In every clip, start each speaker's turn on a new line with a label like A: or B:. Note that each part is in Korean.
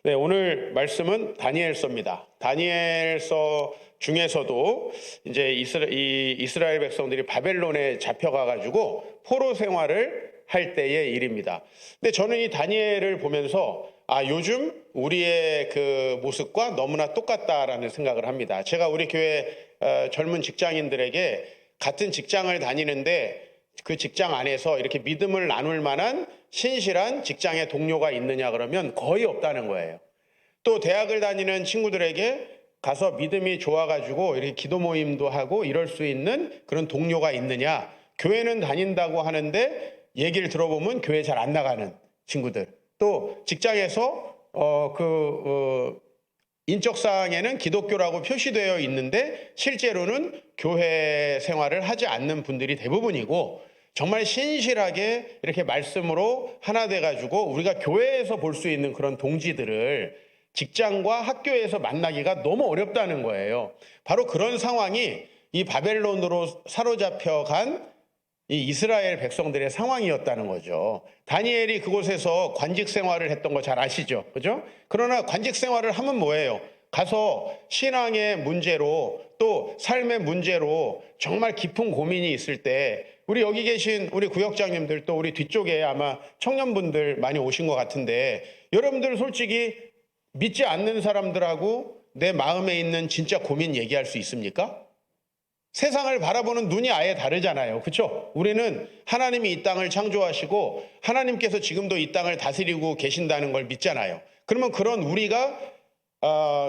A: 네, 오늘 말씀은 다니엘서입니다. 다니엘서 중에서도 이제 이스라엘 백성들이 바벨론에 잡혀가 가지고 포로 생활을 할 때의 일입니다. 근데 저는 이 다니엘을 보면서 요즘 우리의 그 모습과 너무나 똑같다라는 생각을 합니다. 제가 우리 교회 젊은 직장인들에게 같은 직장을 다니는데 그 직장 안에서 이렇게 믿음을 나눌 만한 신실한 직장의 동료가 있느냐 그러면 거의 없다는 거예요. 또 대학을 다니는 친구들에게 가서 믿음이 좋아가지고 이렇게 기도 모임도 하고 이럴 수 있는 그런 동료가 있느냐, 교회는 다닌다고 하는데 얘기를 들어보면 교회 잘 안 나가는 친구들, 또 직장에서 인적사항에는 기독교라고 표시되어 있는데 실제로는 교회 생활을 하지 않는 분들이 대부분이고, 정말 신실하게 이렇게 말씀으로 하나 돼가지고 우리가 교회에서 볼 수 있는 그런 동지들을 직장과 학교에서 만나기가 너무 어렵다는 거예요. 바로 그런 상황이 이 바벨론으로 사로잡혀간 이 이스라엘 백성들의 상황이었다는 거죠. 다니엘이 그곳에서 관직 생활을 했던 거 잘 아시죠? 그죠? 그러나 관직 생활을 하면 뭐예요? 가서 신앙의 문제로 또 삶의 문제로 정말 깊은 고민이 있을 때, 우리 여기 계신 우리 구역장님들, 또 우리 뒤쪽에 아마 청년분들 많이 오신 것 같은데, 여러분들 솔직히 믿지 않는 사람들하고 내 마음에 있는 진짜 고민 얘기할 수 있습니까? 세상을 바라보는 눈이 아예 다르잖아요. 그렇죠? 우리는 하나님이 이 땅을 창조하시고 하나님께서 지금도 이 땅을 다스리고 계신다는 걸 믿잖아요. 그러면 그런 우리가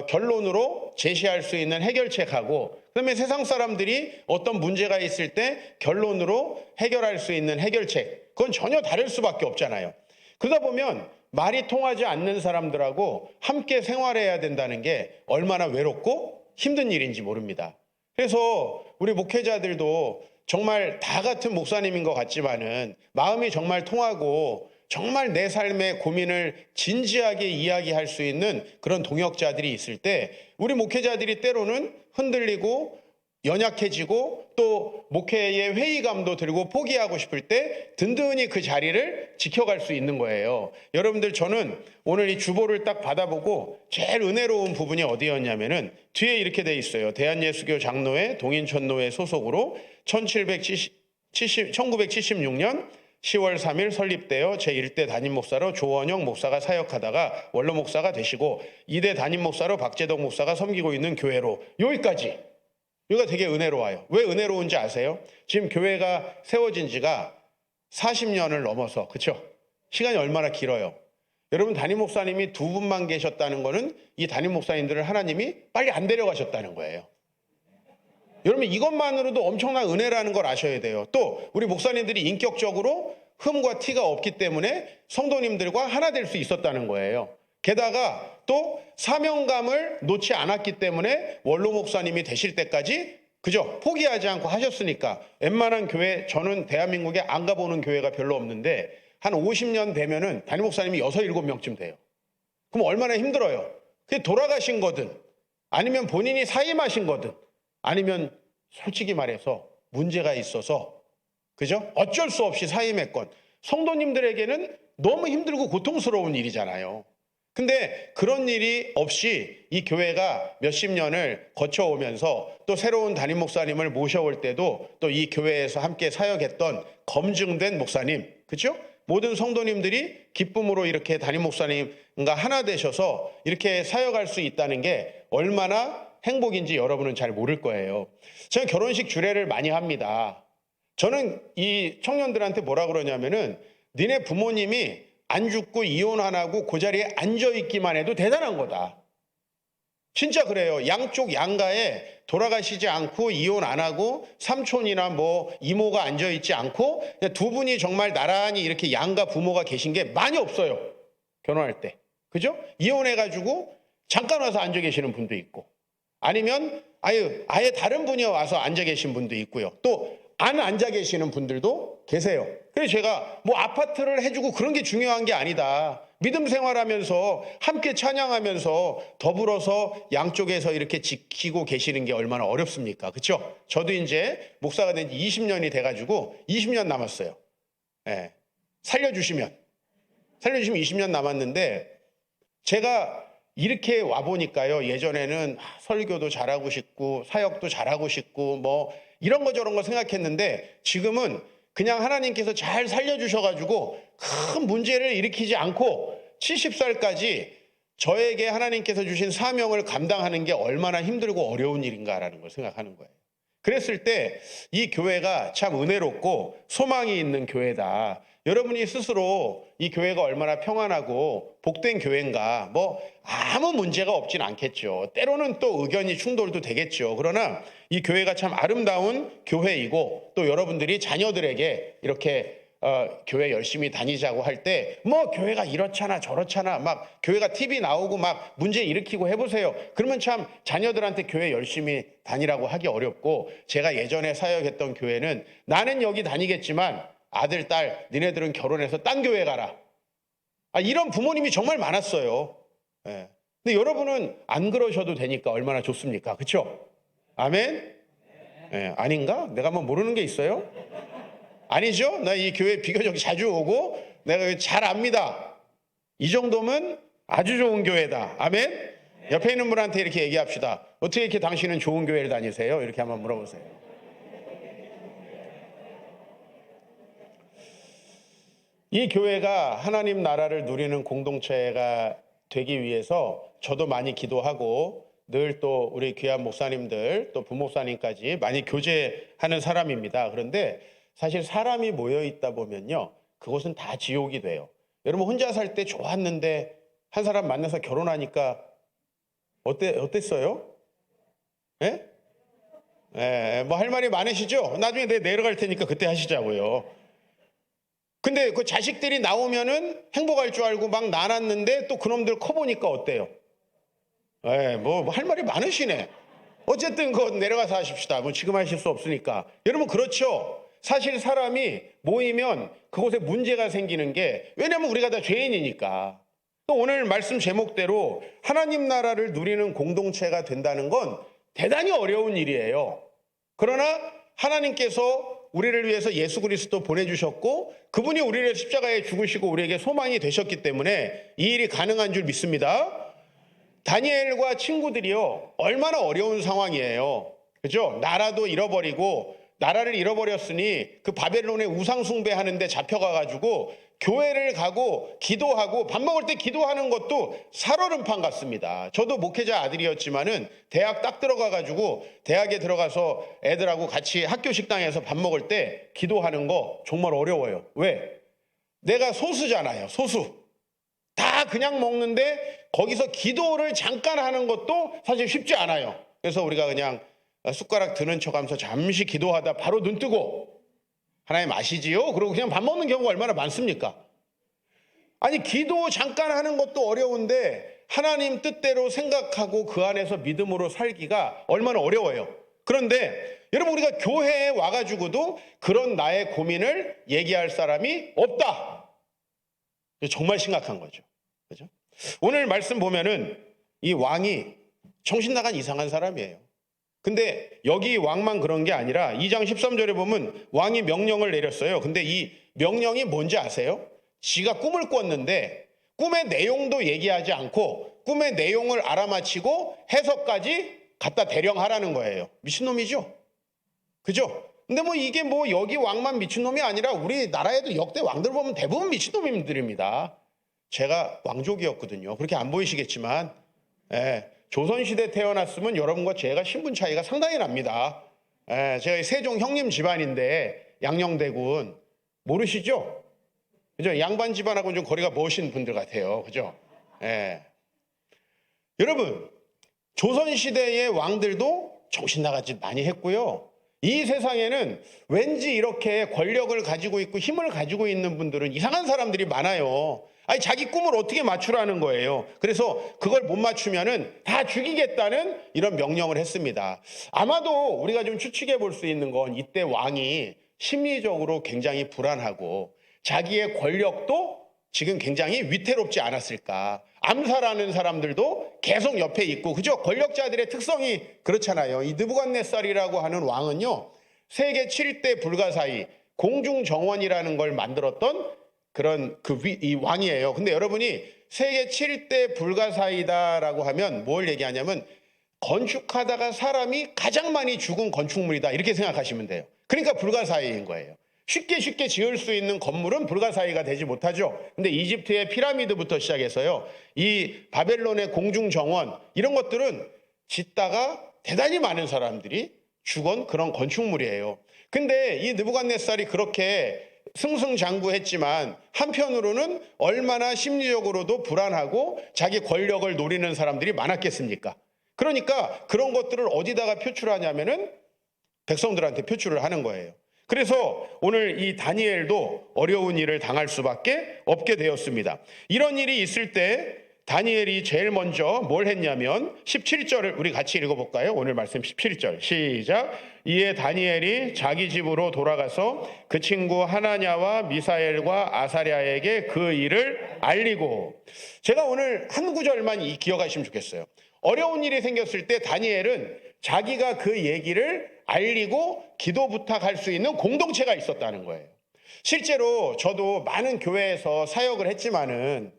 A: 결론으로 제시할 수 있는 해결책하고, 그다음에 세상 사람들이 어떤 문제가 있을 때 결론으로 해결할 수 있는 해결책, 그건 전혀 다를 수밖에 없잖아요. 그러다 보면 말이 통하지 않는 사람들하고 함께 생활해야 된다는 게 얼마나 외롭고 힘든 일인지 모릅니다. 그래서 우리 목회자들도 정말 다 같은 목사님인 것 같지만은 마음이 정말 통하고 정말 내 삶의 고민을 진지하게 이야기할 수 있는 그런 동역자들이 있을 때, 우리 목회자들이 때로는 흔들리고 연약해지고 또 목회의 회의감도 들고 포기하고 싶을 때 든든히 그 자리를 지켜갈 수 있는 거예요. 여러분들, 저는 오늘 이 주보를 딱 받아보고 제일 은혜로운 부분이 어디였냐면은 뒤에 이렇게 돼 있어요. 대한예수교 장로회 동인천노회 소속으로 1976년 10월 3일 설립되어 제1대 담임 목사로 조원영 목사가 사역하다가 원로 목사가 되시고 2대 담임 목사로 박재덕 목사가 섬기고 있는 교회로, 여기까지. 이거 되게 은혜로워요. 왜 은혜로운지 아세요? 지금 교회가 세워진 지가 40년을 넘어서, 그렇죠? 시간이 얼마나 길어요. 여러분, 담임 목사님이 두 분만 계셨다는 거는 이 담임 목사님들을 하나님이 빨리 안 데려가셨다는 거예요. 여러분, 이것만으로도 엄청난 은혜라는 걸 아셔야 돼요. 또 우리 목사님들이 인격적으로 흠과 티가 없기 때문에 성도님들과 하나 될 수 있었다는 거예요. 게다가 또 사명감을 놓지 않았기 때문에 원로 목사님이 되실 때까지, 그죠? 포기하지 않고 하셨으니까. 웬만한 교회, 저는 대한민국에 안 가보는 교회가 별로 없는데 한 50년 되면은 담임 목사님이 6, 7명쯤 돼요. 그럼 얼마나 힘들어요. 그게 돌아가신 거든 아니면 본인이 사임하신 거든 아니면 솔직히 말해서 문제가 있어서, 그죠? 어쩔 수 없이 사임했건, 성도님들에게는 너무 힘들고 고통스러운 일이잖아요. 근데 그런 일이 없이 이 교회가 몇십 년을 거쳐오면서 또 새로운 담임 목사님을 모셔올 때도 또 이 교회에서 함께 사역했던 검증된 목사님, 그렇죠? 모든 성도님들이 기쁨으로 이렇게 담임 목사님과 하나 되셔서 이렇게 사역할 수 있다는 게 얼마나 행복인지 여러분은 잘 모를 거예요. 제가 결혼식 주례를 많이 합니다. 저는 이 청년들한테 뭐라 그러냐면은, 니네 부모님이 안 죽고 이혼 안 하고 그 자리에 앉아있기만 해도 대단한 거다. 진짜 그래요. 양쪽 양가에 돌아가시지 않고 이혼 안 하고 삼촌이나 뭐 이모가 앉아있지 않고 두 분이 정말 나란히 이렇게 양가 부모가 계신 게 많이 없어요. 결혼할 때. 그죠? 이혼해가지고 잠깐 와서 앉아 계시는 분도 있고, 아니면 아예 다른 분이 와서 앉아 계신 분도 있고요. 또 안 앉아 계시는 분들도 계세요. 그래서 제가 뭐 아파트를 해주고 그런 게 중요한 게 아니다. 믿음 생활하면서 함께 찬양하면서 더불어서 양쪽에서 이렇게 지키고 계시는 게 얼마나 어렵습니까? 그렇죠? 저도 이제 목사가 된 지 20년이 돼가지고 20년 남았어요. 예. 살려주시면 20년 남았는데 제가 이렇게 와보니까요, 예전에는 설교도 잘하고 싶고 사역도 잘하고 싶고 뭐 이런 거 저런 거 생각했는데, 지금은 그냥 하나님께서 잘 살려주셔가지고 큰 문제를 일으키지 않고 70살까지 저에게 하나님께서 주신 사명을 감당하는 게 얼마나 힘들고 어려운 일인가라는 걸 생각하는 거예요. 그랬을 때 이 교회가 참 은혜롭고 소망이 있는 교회다. 여러분이 스스로 이 교회가 얼마나 평안하고 복된 교회인가, 뭐 아무 문제가 없진 않겠죠. 때로는 또 의견이 충돌도 되겠죠. 그러나 이 교회가 참 아름다운 교회이고, 또 여러분들이 자녀들에게 이렇게 교회 열심히 다니자고 할 때 뭐 교회가 이렇잖아 저렇잖아 막 교회가 TV 나오고 막 문제 일으키고 해보세요. 그러면 참 자녀들한테 교회 열심히 다니라고 하기 어렵고, 제가 예전에 사역했던 교회는 나는 여기 다니겠지만 아들, 딸, 니네들은 결혼해서 딴 교회 가라. 이런 부모님이 정말 많았어요. 예. 근데 여러분은 안 그러셔도 되니까 얼마나 좋습니까? 그렇죠? 아멘? 예, 아닌가? 내가 뭐 모르는 게 있어요? 아니죠? 나 이 교회 비교적 자주 오고 내가 잘 압니다. 이 정도면 아주 좋은 교회다. 아멘? 옆에 있는 분한테 이렇게 얘기합시다. 어떻게 이렇게 당신은 좋은 교회를 다니세요? 이렇게 한번 물어보세요. 이 교회가 하나님 나라를 누리는 공동체가 되기 위해서 저도 많이 기도하고, 늘 또 우리 귀한 목사님들 또 부목사님까지 많이 교제하는 사람입니다. 그런데 사실 사람이 모여 있다 보면요, 그곳은 다 지옥이 돼요. 여러분 혼자 살 때 좋았는데 한 사람 만나서 결혼하니까 어땠어요? 예? 예, 뭐 할 말이 많으시죠? 나중에 내가 내려갈 테니까 그때 하시자고요. 근데 그 자식들이 나오면은 행복할 줄 알고 막 낳았는데 또 그놈들 커보니까 어때요? 예, 뭐 할 말이 많으시네. 어쨌든 그거 내려가서 하십시다. 뭐 지금 하실 수 없으니까. 여러분 그렇죠? 사실 사람이 모이면 그곳에 문제가 생기는 게, 왜냐면 우리가 다 죄인이니까. 또 오늘 말씀 제목대로 하나님 나라를 누리는 공동체가 된다는 건 대단히 어려운 일이에요. 그러나 하나님께서 우리를 위해서 예수 그리스도 보내주셨고, 그분이 우리를 위해서 십자가에 죽으시고 우리에게 소망이 되셨기 때문에 이 일이 가능한 줄 믿습니다. 다니엘과 친구들이요, 얼마나 어려운 상황이에요. 그죠? 나라도 잃어버리고, 나라를 잃어버렸으니 그 바벨론의 우상 숭배하는데 잡혀가가지고 교회를 가고 기도하고, 밥 먹을 때 기도하는 것도 살얼음판 같습니다. 저도 목회자 아들이었지만은 대학 딱 들어가가지고 대학에 들어가서 애들하고 같이 학교 식당에서 밥 먹을 때 기도하는 거 정말 어려워요. 왜? 내가 소수잖아요. 소수. 다 그냥 먹는데 거기서 기도를 잠깐 하는 것도 사실 쉽지 않아요. 그래서 우리가 그냥 숟가락 드는 척하면서 잠시 기도하다 바로 눈 뜨고 하나님 아시지요? 그러고 그냥 밥 먹는 경우가 얼마나 많습니까? 아니 기도 잠깐 하는 것도 어려운데 하나님 뜻대로 생각하고 그 안에서 믿음으로 살기가 얼마나 어려워요. 그런데 여러분 우리가 교회에 와가지고도 그런 나의 고민을 얘기할 사람이 없다. 정말 심각한 거죠. 그죠? 오늘 말씀 보면은 이 왕이 정신 나간 이상한 사람이에요. 근데 여기 왕만 그런 게 아니라 2장 13절에 보면 왕이 명령을 내렸어요. 근데 이 명령이 뭔지 아세요? 지가 꿈을 꿨는데 꿈의 내용도 얘기하지 않고 꿈의 내용을 알아맞히고 해석까지 갖다 대령하라는 거예요. 미친놈이죠? 그죠? 근데 뭐 이게 뭐 여기 왕만 미친놈이 아니라 우리나라에도 역대 왕들 보면 대부분 미친놈들입니다. 제가 왕족이었거든요. 그렇게 안 보이시겠지만, 예. 조선시대 태어났으면 여러분과 제가 신분 차이가 상당히 납니다. 제가 세종 형님 집안인데 양녕대군 모르시죠? 그죠? 양반 집안하고는 좀 거리가 먼 분들 같아요. 그죠? 여러분 조선시대의 왕들도 정신 나간 짓 많이 했고요. 이 세상에는 왠지 이렇게 권력을 가지고 있고 힘을 가지고 있는 분들은 이상한 사람들이 많아요. 아니 자기 꿈을 어떻게 맞추라는 거예요. 그래서 그걸 못 맞추면은 다 죽이겠다는 이런 명령을 했습니다. 아마도 우리가 좀 추측해 볼 수 있는 건 이때 왕이 심리적으로 굉장히 불안하고 자기의 권력도 지금 굉장히 위태롭지 않았을까. 암살하는 사람들도 계속 옆에 있고, 그죠? 권력자들의 특성이 그렇잖아요. 이 느부갓네살이라고 하는 왕은요, 세계 7대 불가사의 공중정원이라는 걸 만들었던 그런 이 왕이에요. 근데 여러분이 세계 7대 불가사의다라고 하면 뭘 얘기하냐면 건축하다가 사람이 가장 많이 죽은 건축물이다 이렇게 생각하시면 돼요. 그러니까 불가사의인 거예요. 쉽게 지을 수 있는 건물은 불가사의가 되지 못하죠. 근데 이집트의 피라미드부터 시작해서요, 이 바벨론의 공중정원 이런 것들은 짓다가 대단히 많은 사람들이 죽은 그런 건축물이에요. 근데 이 느부갓네살이 그렇게 승승장구했지만 한편으로는 얼마나 심리적으로도 불안하고 자기 권력을 노리는 사람들이 많았겠습니까? 그러니까 그런 것들을 어디다가 표출하냐면은 백성들한테 표출을 하는 거예요. 그래서 오늘 이 다니엘도 어려운 일을 당할 수밖에 없게 되었습니다. 이런 일이 있을 때 다니엘이 제일 먼저 뭘 했냐면 17절을 우리 같이 읽어볼까요? 오늘 말씀 17절 시작. 이에 다니엘이 자기 집으로 돌아가서 그 친구 하나냐와 미사엘과 아사랴에게 그 일을 알리고, 제가 오늘 한 구절만 기억하시면 좋겠어요. 어려운 일이 생겼을 때 다니엘은 자기가 그 얘기를 알리고 기도 부탁할 수 있는 공동체가 있었다는 거예요. 실제로 저도 많은 교회에서 사역을 했지만은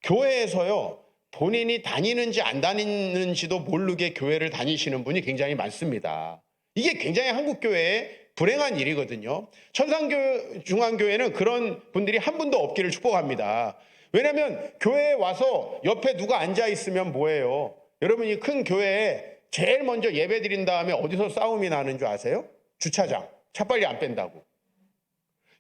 A: 교회에서요, 본인이 다니는지 안 다니는지도 모르게 교회를 다니시는 분이 굉장히 많습니다. 이게 굉장히 한국 교회의 불행한 일이거든요. 천상중앙교회는 그런 분들이 한 분도 없기를 축복합니다. 왜냐하면 교회에 와서 옆에 누가 앉아 있으면 뭐예요? 여러분이 큰 교회에 제일 먼저 예배 드린 다음에 어디서 싸움이 나는 줄 아세요? 주차장. 차 빨리 안 뺀다고.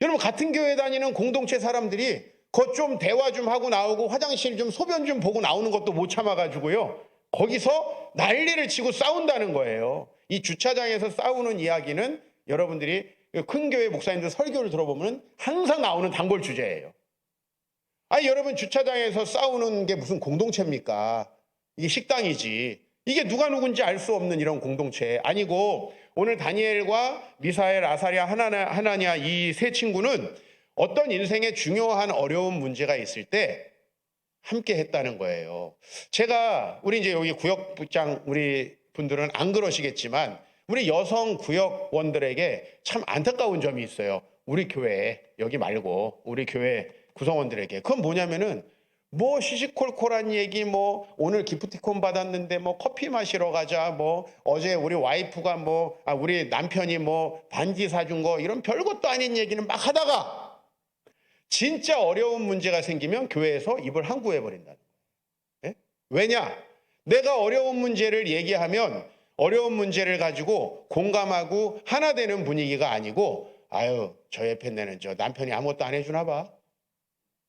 A: 여러분, 같은 교회 다니는 공동체 사람들이 그 좀 대화 좀 하고 나오고 화장실 좀 소변 좀 보고 나오는 것도 못 참아가지고요, 거기서 난리를 치고 싸운다는 거예요. 이 주차장에서 싸우는 이야기는 여러분들이 큰 교회 목사님들 설교를 들어보면 항상 나오는 단골 주제예요. 아니 여러분, 주차장에서 싸우는 게 무슨 공동체입니까? 이게 식당이지. 이게 누가 누군지 알 수 없는 이런 공동체 아니고, 오늘 다니엘과 미사엘, 아사랴, 하나냐 이 세 친구는 어떤 인생에 중요한 어려운 문제가 있을 때 함께 했다는 거예요. 제가 우리 이제 여기 구역부장 우리 분들은 안 그러시겠지만 우리 여성 구역원들에게 참 안타까운 점이 있어요. 우리 교회, 여기 말고 우리 교회 구성원들에게. 그건 뭐냐면은 뭐 시시콜콜한 얘기, 뭐 오늘 기프티콘 받았는데 뭐 커피 마시러 가자, 뭐 어제 우리 와이프가 우리 남편이 뭐 반지 사준 거, 이런 별것도 아닌 얘기는 막 하다가 진짜 어려운 문제가 생기면 교회에서 입을 항구해 버린다는 거예요. 왜냐? 내가 어려운 문제를 얘기하면 어려운 문제를 가지고 공감하고 하나 되는 분위기가 아니고, 아유 저 옆에 내는 저 남편이 아무것도 안 해주나 봐,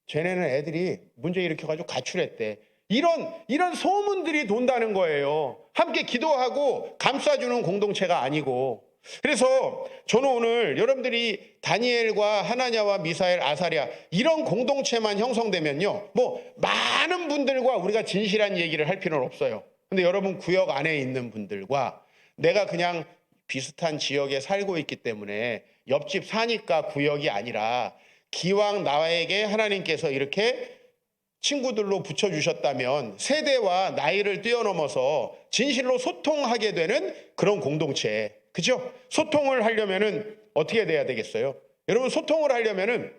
A: 쟤네는 애들이 문제 일으켜가지고 가출했대, 이런 소문들이 돈다는 거예요. 함께 기도하고 감싸주는 공동체가 아니고. 그래서 저는 오늘 여러분들이 다니엘과 하나냐와 미사엘, 아사랴 이런 공동체만 형성되면요, 뭐 많은 분들과 우리가 진실한 얘기를 할 필요는 없어요. 근데 여러분 구역 안에 있는 분들과 내가 그냥 비슷한 지역에 살고 있기 때문에 옆집 사니까 구역이 아니라, 기왕 나에게 하나님께서 이렇게 친구들로 붙여주셨다면 세대와 나이를 뛰어넘어서 진실로 소통하게 되는 그런 공동체, 그죠? 소통을 하려면은 어떻게 돼야 되겠어요? 여러분, 소통을 하려면은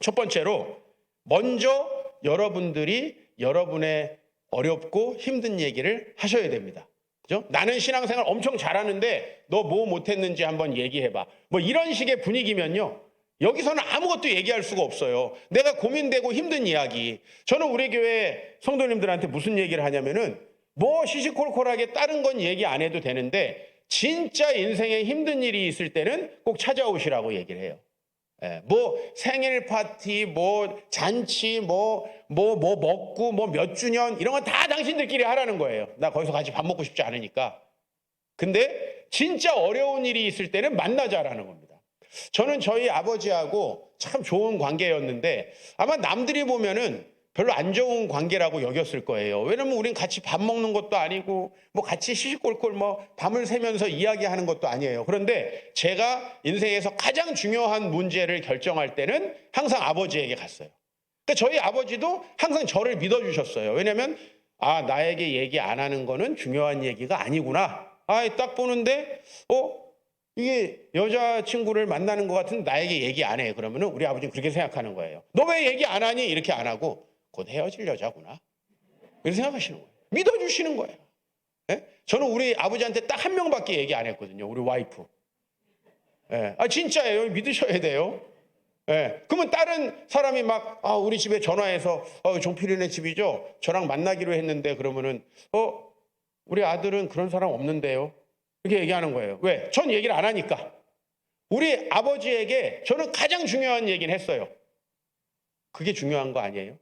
A: 첫 번째로 먼저 여러분들이 여러분의 어렵고 힘든 얘기를 하셔야 됩니다. 그죠? 나는 신앙생활 엄청 잘하는데 너 뭐 못했는지 한번 얘기해봐. 뭐 이런 식의 분위기면요, 여기서는 아무것도 얘기할 수가 없어요. 내가 고민되고 힘든 이야기. 저는 우리 교회 성도님들한테 무슨 얘기를 하냐면은 뭐 시시콜콜하게 다른 건 얘기 안 해도 되는데 진짜 인생에 힘든 일이 있을 때는 꼭 찾아오시라고 얘기를 해요. 뭐 생일 파티, 뭐 잔치, 뭐 먹고 뭐 몇 주년 이런 건 다 당신들끼리 하라는 거예요. 나 거기서 같이 밥 먹고 싶지 않으니까. 근데 진짜 어려운 일이 있을 때는 만나자라는 겁니다. 저는 저희 아버지하고 참 좋은 관계였는데 아마 남들이 보면은 별로 안 좋은 관계라고 여겼을 거예요. 왜냐면 우린 같이 밥 먹는 것도 아니고 뭐 같이 시시콜콜 뭐 밤을 새면서 이야기하는 것도 아니에요. 그런데 제가 인생에서 가장 중요한 문제를 결정할 때는 항상 아버지에게 갔어요. 그러니까 저희 아버지도 항상 저를 믿어주셨어요. 왜냐면 나에게 얘기 안 하는 거는 중요한 얘기가 아니구나. 딱 보는데 이게 여자친구를 만나는 것 같은데 나에게 얘기 안 해. 그러면 우리 아버지는 그렇게 생각하는 거예요. 너 왜 얘기 안 하니? 이렇게 안 하고 곧 헤어질 여자구나. 이렇게 생각하시는 거예요. 믿어주시는 거예요. 예? 저는 우리 아버지한테 딱 한 명밖에 얘기 안 했거든요. 우리 와이프. 예. 진짜예요. 믿으셔야 돼요. 예. 그러면 다른 사람이 막 우리 집에 전화해서 종필이네 집이죠. 저랑 만나기로 했는데 그러면은 우리 아들은 그런 사람 없는데요. 이렇게 얘기하는 거예요. 왜? 전 얘기를 안 하니까. 우리 아버지에게 저는 가장 중요한 얘기는 했어요. 그게 중요한 거 아니에요?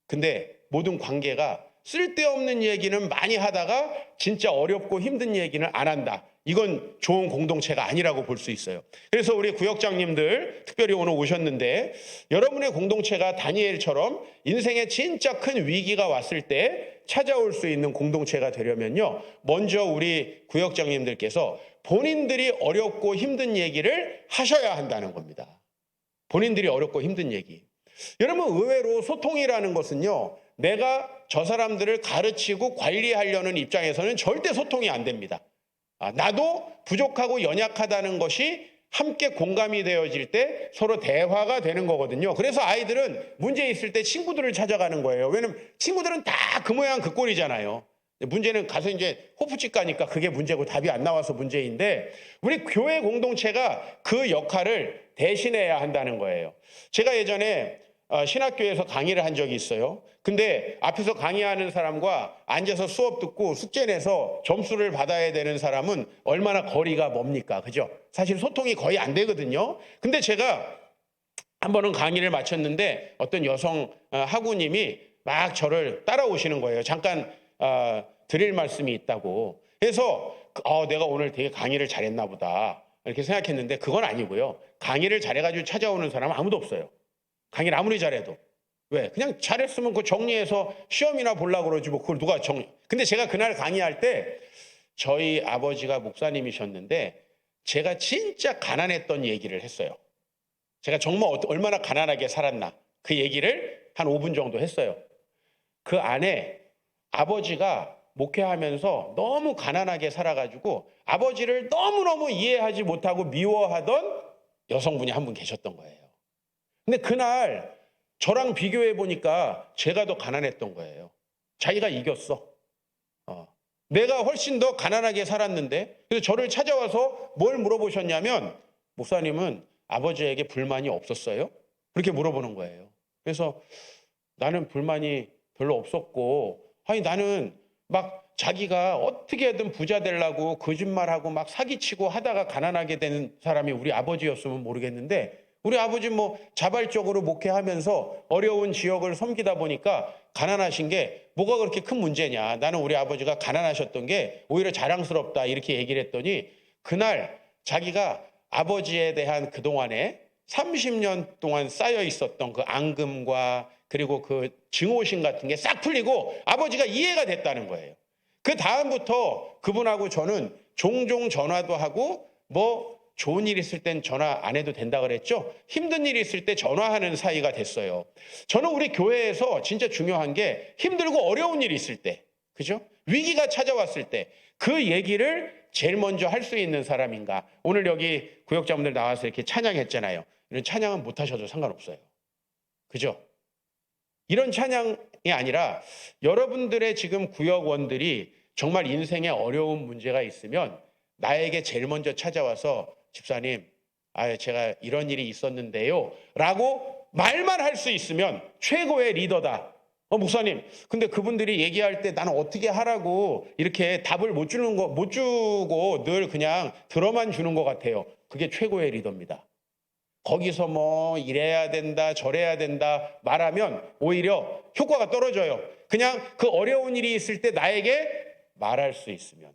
A: 근데 모든 관계가 쓸데없는 얘기는 많이 하다가 진짜 어렵고 힘든 얘기는 안 한다. 이건 좋은 공동체가 아니라고 볼 수 있어요. 그래서 우리 구역장님들 특별히 오늘 오셨는데 여러분의 공동체가 다니엘처럼 인생에 진짜 큰 위기가 왔을 때 찾아올 수 있는 공동체가 되려면요. 먼저 우리 구역장님들께서 본인들이 어렵고 힘든 얘기를 하셔야 한다는 겁니다. 본인들이 어렵고 힘든 얘기. 여러분 의외로 소통이라는 것은요. 내가 저 사람들을 가르치고 관리하려는 입장에서는 절대 소통이 안 됩니다. 나도 부족하고 연약하다는 것이 함께 공감이 되어질 때 서로 대화가 되는 거거든요. 그래서 아이들은 문제 있을 때 친구들을 찾아가는 거예요. 왜냐면 친구들은 다 그 모양 그 꼴이잖아요. 문제는 가서 이제 호프집 가니까 그게 문제고 답이 안 나와서 문제인데 우리 교회 공동체가 그 역할을 대신해야 한다는 거예요. 제가 예전에 신학교에서 강의를 한 적이 있어요. 근데 앞에서 강의하는 사람과 앉아서 수업 듣고 숙제 내서 점수를 받아야 되는 사람은 얼마나 거리가 멉니까? 그죠? 사실 소통이 거의 안 되거든요. 근데 제가 한 번은 강의를 마쳤는데 어떤 여성 학우님이 막 저를 따라오시는 거예요. 잠깐 드릴 말씀이 있다고. 그래서 내가 오늘 되게 강의를 잘했나 보다 이렇게 생각했는데 그건 아니고요. 강의를 잘해가지고 찾아오는 사람은 아무도 없어요. 강의를 아무리 잘해도. 왜? 그냥 잘했으면 그거 정리해서 시험이나 보려고 그러지 뭐 그걸 누가 정리. 근데 제가 그날 강의할 때 저희 아버지가 목사님이셨는데 제가 진짜 가난했던 얘기를 했어요. 제가 정말 얼마나 가난하게 살았나 그 얘기를 한 5분 정도 했어요. 그 안에 아버지가 목회하면서 너무 가난하게 살아가지고 아버지를 너무너무 이해하지 못하고 미워하던 여성분이 한 분 계셨던 거예요. 근데 그날 저랑 비교해 보니까 제가 더 가난했던 거예요. 자기가 이겼어. 내가 훨씬 더 가난하게 살았는데 그래서 저를 찾아와서 뭘 물어보셨냐면 목사님은 아버지에게 불만이 없었어요? 그렇게 물어보는 거예요. 그래서 나는 불만이 별로 없었고 나는 막 자기가 어떻게든 부자 되려고 거짓말하고 막 사기치고 하다가 가난하게 되는 사람이 우리 아버지였으면 모르겠는데 우리 아버지 뭐 자발적으로 목회하면서 어려운 지역을 섬기다 보니까 가난하신 게 뭐가 그렇게 큰 문제냐. 나는 우리 아버지가 가난하셨던 게 오히려 자랑스럽다 이렇게 얘기를 했더니 그날 자기가 아버지에 대한 그동안에 30년 동안 쌓여 있었던 그 앙금과 그리고 그 증오심 같은 게 싹 풀리고 아버지가 이해가 됐다는 거예요. 그 다음부터 그분하고 저는 종종 전화도 하고 뭐 좋은 일 있을 땐 전화 안 해도 된다 그랬죠. 힘든 일 있을 때 전화하는 사이가 됐어요. 저는 우리 교회에서 진짜 중요한 게 힘들고 어려운 일이 있을 때, 그죠? 위기가 찾아왔을 때 그 얘기를 제일 먼저 할 수 있는 사람인가. 오늘 여기 구역자분들 나와서 이렇게 찬양했잖아요. 이런 찬양은 못 하셔도 상관없어요. 그죠? 이런 찬양이 아니라 여러분들의 지금 구역원들이 정말 인생에 어려운 문제가 있으면 나에게 제일 먼저 찾아와서 집사님, 제가 이런 일이 있었는데요 라고 말만 할 수 있으면 최고의 리더다. 목사님, 근데 그분들이 얘기할 때 나는 어떻게 하라고 이렇게 답을 못 주고 늘 그냥 들어만 주는 것 같아요. 그게 최고의 리더입니다. 거기서 뭐 이래야 된다 저래야 된다 말하면 오히려 효과가 떨어져요. 그냥 그 어려운 일이 있을 때 나에게 말할 수 있으면.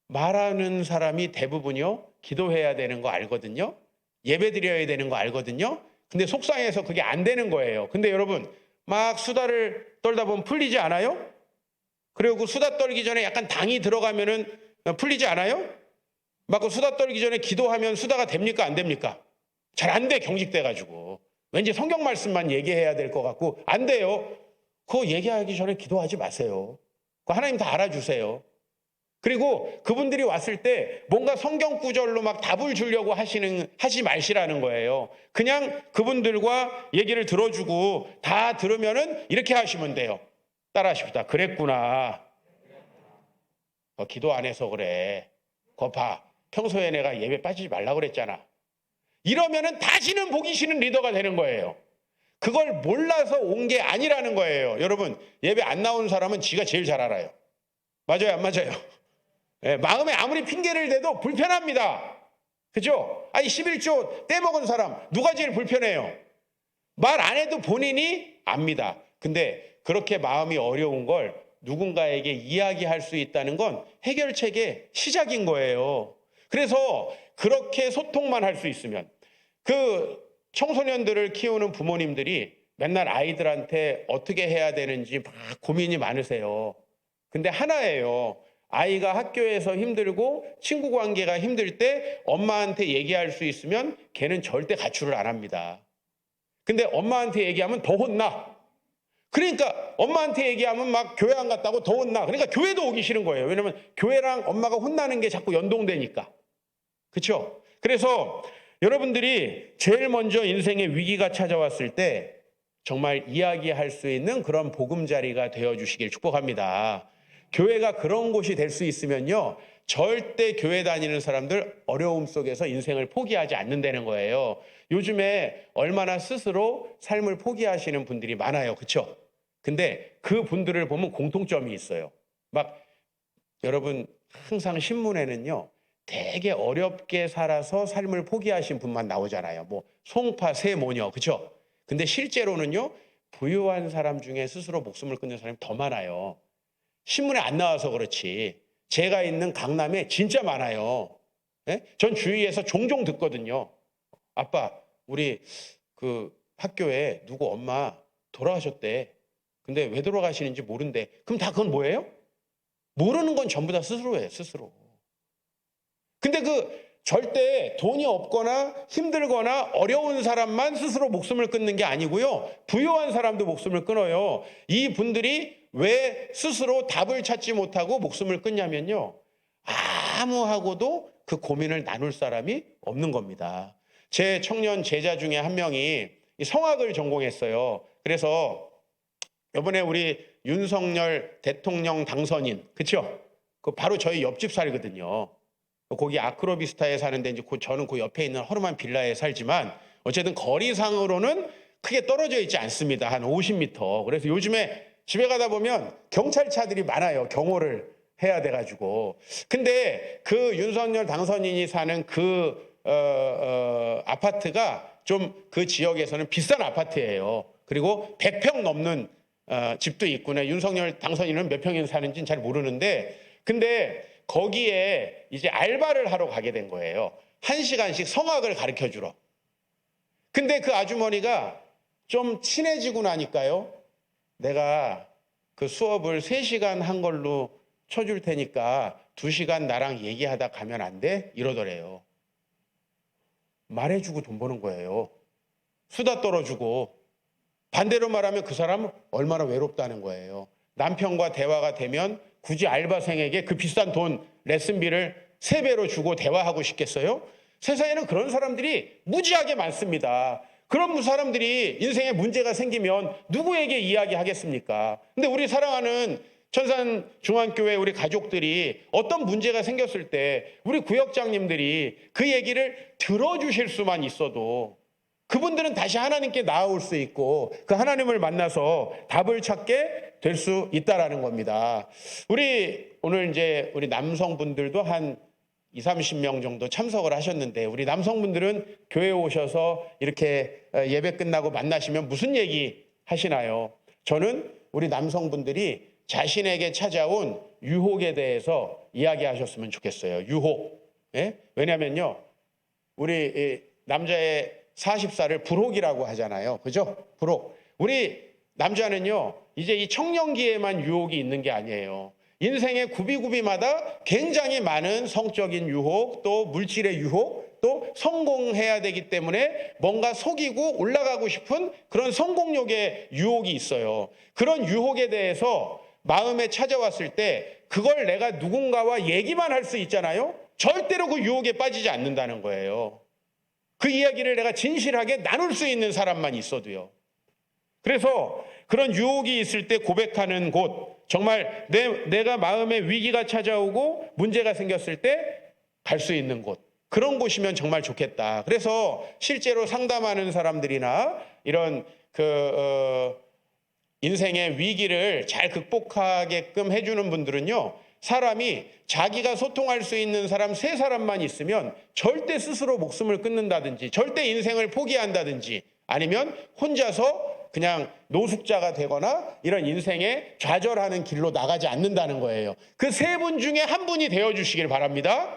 A: 말하는 사람이 대부분이요 기도해야 되는 거 알거든요. 예배 드려야 되는 거 알거든요. 근데 속상해서 그게 안 되는 거예요. 근데 여러분 막 수다를 떨다 보면 풀리지 않아요? 그리고 그 수다 떨기 전에 약간 당이 들어가면은 풀리지 않아요? 막 그 수다 떨기 전에 기도하면 수다가 됩니까 안 됩니까? 잘 안 돼, 경직돼가지고. 왠지 성경 말씀만 얘기해야 될 것 같고 안 돼요. 그거 얘기하기 전에 기도하지 마세요. 그거 하나님 다 알아주세요. 그리고 그분들이 왔을 때 뭔가 성경 구절로 막 답을 주려고 하지 마시라는 거예요. 그냥 그분들과 얘기를 들어주고 다 들으면은 이렇게 하시면 돼요. 따라 하십시다. 그랬구나. 기도 안 해서 그래. 거 봐. 평소에 내가 예배 빠지지 말라고 그랬잖아. 이러면은 다시는 보기 싫은 리더가 되는 거예요. 그걸 몰라서 온 게 아니라는 거예요. 여러분, 예배 안 나온 사람은 지가 제일 잘 알아요. 맞아요, 안 맞아요? 예, 마음에 아무리 핑계를 대도 불편합니다. 그죠? 아니 11조 떼먹은 사람 누가 제일 불편해요? 말 안 해도 본인이 압니다. 근데 그렇게 마음이 어려운 걸 누군가에게 이야기할 수 있다는 건 해결책의 시작인 거예요. 그래서 그렇게 소통만 할 수 있으면 그 청소년들을 키우는 부모님들이 맨날 아이들한테 어떻게 해야 되는지 막 고민이 많으세요. 근데 하나예요. 아이가 학교에서 힘들고 친구 관계가 힘들 때 엄마한테 얘기할 수 있으면 걔는 절대 가출을 안 합니다. 근데 엄마한테 얘기하면 더 혼나. 그러니까 엄마한테 얘기하면 막 교회 안 갔다고 더 혼나. 그러니까 교회도 오기 싫은 거예요. 왜냐면 교회랑 엄마가 혼나는 게 자꾸 연동되니까. 그렇죠? 그래서 여러분들이 제일 먼저 인생의 위기가 찾아왔을 때 정말 이야기할 수 있는 그런 보금자리가 되어주시길 축복합니다. 교회가 그런 곳이 될 수 있으면요, 절대 교회 다니는 사람들 어려움 속에서 인생을 포기하지 않는다는 거예요. 요즘에 얼마나 스스로 삶을 포기하시는 분들이 많아요. 그렇죠? 근데 그 분들을 보면 공통점이 있어요. 막 여러분 항상 신문에는요, 되게 어렵게 살아서 삶을 포기하신 분만 나오잖아요. 뭐 송파 새 모녀, 그렇죠? 근데 실제로는요, 부유한 사람 중에 스스로 목숨을 끊는 사람이 더 많아요. 신문에 안 나와서 그렇지. 제가 있는 강남에 진짜 많아요. 예? 전 주위에서 종종 듣거든요. 아빠, 우리 그 학교에 누구 엄마 돌아가셨대. 근데 왜 돌아가시는지 모른대. 그럼 다 그건 뭐예요? 모르는 건 전부 다 스스로예요, 스스로. 근데 절대 돈이 없거나 힘들거나 어려운 사람만 스스로 목숨을 끊는 게 아니고요. 부유한 사람도 목숨을 끊어요. 이 분들이 왜 스스로 답을 찾지 못하고 목숨을 끊냐면요, 아무하고도 그 고민을 나눌 사람이 없는 겁니다. 제 청년 제자 중에 한 명이 성악을 전공했어요. 그래서 이번에 우리 윤석열 대통령 당선인, 그렇죠? 그 바로 저희 옆집 살거든요. 거기 아크로비스타에 사는데 이제 저는 그 옆에 있는 허름한 빌라에 살지만 어쨌든 거리상으로는 크게 떨어져 있지 않습니다. 한 50m. 그래서 요즘에 집에 가다 보면 경찰차들이 많아요. 경호를 해야 돼가지고. 근데 그 윤석열 당선인이 사는 아파트가 좀 그 지역에서는 비싼 아파트예요. 그리고 100평 넘는 집도 있구나. 윤석열 당선인은 몇 평에 사는지는 잘 모르는데, 근데 거기에 이제 알바를 하러 가게 된 거예요. 1시간씩 성악을 가르쳐 주러. 근데 그 아주머니가 좀 친해지고 나니까요, 내가 그 수업을 3시간 한 걸로 쳐줄 테니까 2시간 나랑 얘기하다 가면 안 돼? 이러더래요. 말해주고 돈 버는 거예요. 수다 떨어주고. 반대로 말하면 그 사람은 얼마나 외롭다는 거예요. 남편과 대화가 되면 굳이 알바생에게 그 비싼 돈 레슨비를 3배로 주고 대화하고 싶겠어요? 세상에는 그런 사람들이 무지하게 많습니다. 그런 사람들이 인생에 문제가 생기면 누구에게 이야기하겠습니까? 근데 우리 사랑하는 천산중앙교회 우리 가족들이 어떤 문제가 생겼을 때 우리 구역장님들이 그 얘기를 들어주실 수만 있어도 그분들은 다시 하나님께 나아올 수 있고 그 하나님을 만나서 답을 찾게 될 수 있다라는 겁니다. 우리 오늘 이제 우리 남성분들도 한 20-30명 정도 참석을 하셨는데, 우리 남성분들은 교회에 오셔서 이렇게 예배 끝나고 만나시면 무슨 얘기 하시나요? 저는 우리 남성분들이 자신에게 찾아온 유혹에 대해서 이야기하셨으면 좋겠어요. 유혹. 예? 왜냐면요, 우리 남자의 40살을 불혹이라고 하잖아요. 그죠? 불혹. 우리 남자는요, 이제 이 청년기에만 유혹이 있는 게 아니에요. 인생의 구비구비마다 굉장히 많은 성적인 유혹, 또 물질의 유혹, 또 성공해야 되기 때문에 뭔가 속이고 올라가고 싶은 그런 성공욕의 유혹이 있어요. 그런 유혹에 대해서 마음에 찾아왔을 때 그걸 내가 누군가와 얘기만 할 수 있잖아요. 절대로 그 유혹에 빠지지 않는다는 거예요. 그 이야기를 내가 진실하게 나눌 수 있는 사람만 있어도요. 그래서 그런 유혹이 있을 때 고백하는 곳, 정말 내가 마음에 위기가 찾아오고 문제가 생겼을 때 갈 수 있는 곳, 그런 곳이면 정말 좋겠다. 그래서 실제로 상담하는 사람들이나 이런 인생의 위기를 잘 극복하게끔 해주는 분들은요, 사람이 자기가 소통할 수 있는 사람 3사람만 있으면 절대 스스로 목숨을 끊는다든지 절대 인생을 포기한다든지 아니면 혼자서 그냥 노숙자가 되거나 이런 인생에 좌절하는 길로 나가지 않는다는 거예요. 그 3분 중에 한 분이 되어주시길 바랍니다.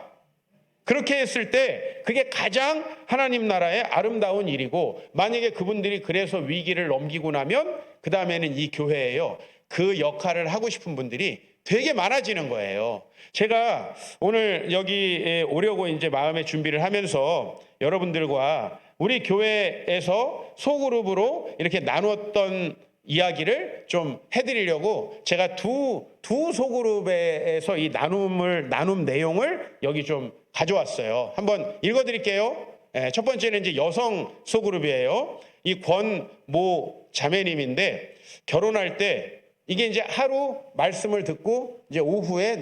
A: 그렇게 했을 때 그게 가장 하나님 나라의 아름다운 일이고, 만약에 그분들이 그래서 위기를 넘기고 나면 그 다음에는 이 교회에요, 그 역할을 하고 싶은 분들이 되게 많아지는 거예요. 제가 오늘 여기 오려고 이제 마음의 준비를 하면서 여러분들과 우리 교회에서 소그룹으로 이렇게 나눴던 이야기를 좀 해드리려고 제가 두 소그룹에서 이 나눔 내용을 여기 좀 가져왔어요. 한번 읽어드릴게요. 첫 번째는 이제 여성 소그룹이에요. 이 권모 자매님인데, 결혼할 때 이게 이제 하루 말씀을 듣고 이제 오후에